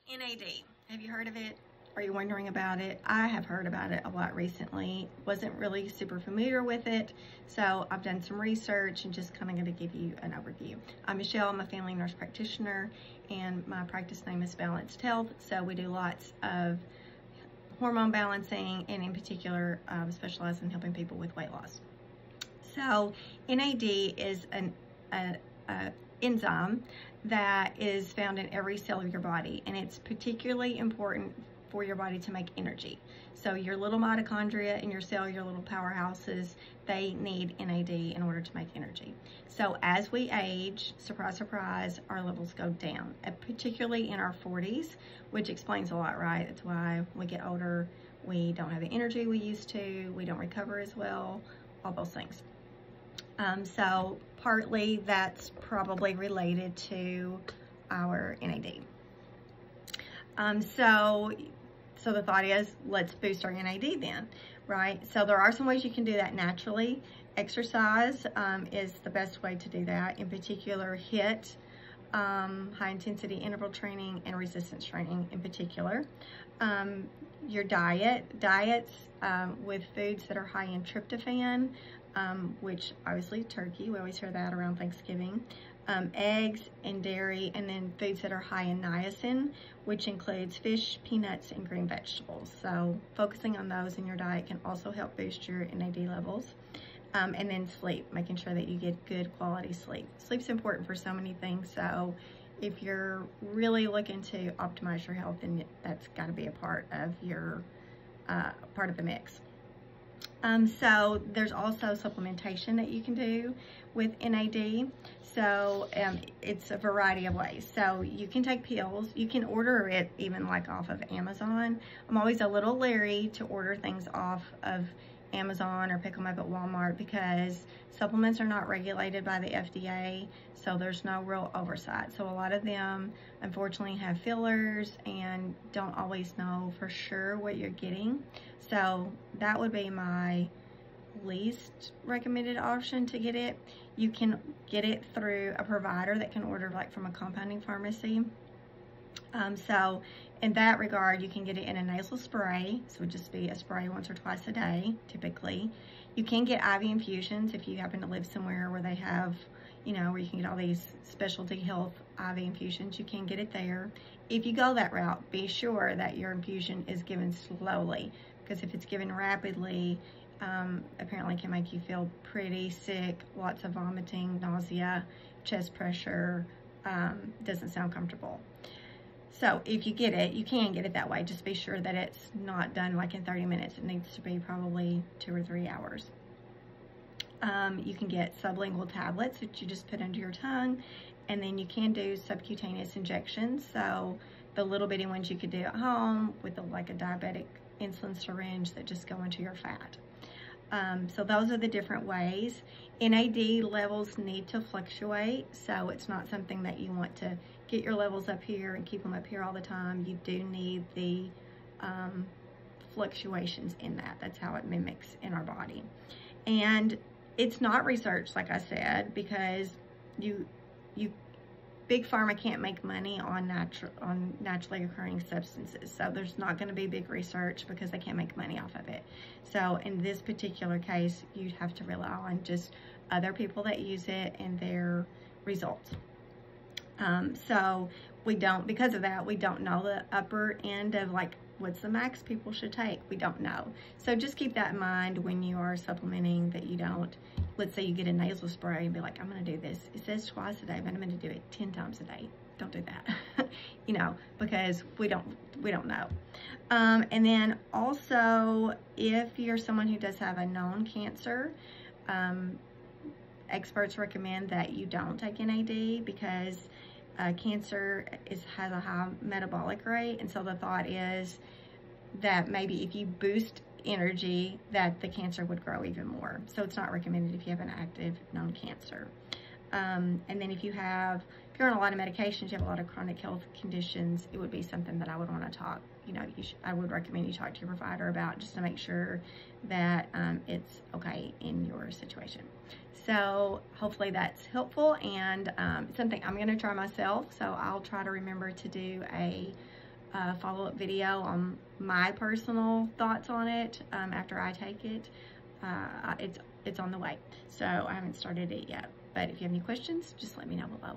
NAD, have you heard of it? Are you wondering about it? I have heard about it a lot recently. Wasn't really super familiar with it, so I've done some research and just kind of going to give you an overview. I'm Michelle, I'm a family nurse practitioner, and my practice name is Balanced Health, so we do lots of hormone balancing, and in particular, specialize in helping people with weight loss. So NAD is an enzyme that is found in every cell of your body, and it's particularly important for your body to make energy. So your little mitochondria in your cell, your little powerhouses, they need NAD in order to make energy. So as we age, surprise, surprise, our levels go down, particularly in our 40s, which explains a lot, right? That's why we get older, we don't have the energy we used to, we don't recover as well, all those things. So partly that's probably related to our NAD. So the thought is, let's boost our NAD then, right? So there are some ways you can do that naturally. Exercise is the best way to do that. In particular, HIIT, high intensity interval training, and resistance training in particular. Your diets with foods that are high in tryptophan, which obviously turkey, we always hear that around Thanksgiving, eggs and dairy, and then foods that are high in niacin, which includes fish, peanuts, and green vegetables. So focusing on those in your diet can also help boost your NAD levels. And then sleep, making sure that you get good quality sleep. Sleep's important for so many things, so if you're really looking to optimize your health, then that's got to be a part of your part of the mix. So there's also supplementation that you can do with NAD. So it's a variety of ways. So you can take pills, you can order it even like off of Amazon. I'm always a little leery to order things off of Amazon or pick them up at Walmart because supplements are not regulated by the FDA, so there's no real oversight. So a lot of them unfortunately have fillers and don't always know for sure what you're getting. So that would be my least recommended option to get it. You can get it through a provider that can order like from a compounding pharmacy. So in that regard, you can get it in a nasal spray. So it would just be a spray once or twice a day, typically. You can get IV infusions if you happen to live somewhere where they have, you know, where you can get all these specialty health IV infusions. You can get it there. If you go that route, be sure that your infusion is given slowly, because if it's given rapidly, apparently can make you feel pretty sick, lots of vomiting, nausea, chest pressure, doesn't sound comfortable. So if you get it, you can get it that way. Just be sure that it's not done like in 30 minutes. It needs to be probably 2 or 3 hours. You can get sublingual tablets that you just put under your tongue, and then you can do subcutaneous injections. So the little bitty ones you could do at home with like a diabetic insulin syringe that just go into your fat. So those are the different ways. NAD levels need to fluctuate, so it's not something that you want to get your levels up here and keep them up here all the time. You do need the fluctuations in that. That's how it mimics in our body. And it's not researched, like I said, because Big Pharma can't make money on naturally occurring substances. So there's not going to be big research because they can't make money off of it. So in this particular case, you'd have to rely on just other people that use it and their results. So we don't, because of that, we don't know the upper end of like, what's the max people should take? We don't know. So just keep that in mind when you are supplementing, that you don't, let's say you get a nasal spray and be like, I'm gonna do this. It says twice a day, but I'm gonna do it 10 times a day. Don't do that, you know, because we don't know. And then also, if you're someone who does have a known cancer, experts recommend that you don't take NAD because cancer has a high metabolic rate, and so the thought is that maybe if you boost energy, that the cancer would grow even more. So it's not recommended if you have an active known cancer. And then if you're on a lot of medications, you have a lot of chronic health conditions, it would be something that I would want to talk, you know, I would recommend you talk to your provider about, just to make sure that it's okay in your situation. So hopefully that's helpful, and something I'm going to try myself. So I'll try to remember to do a follow-up video on my personal thoughts on it after I take it. It's on the way, so I haven't started it yet. But if you have any questions, just let me know below.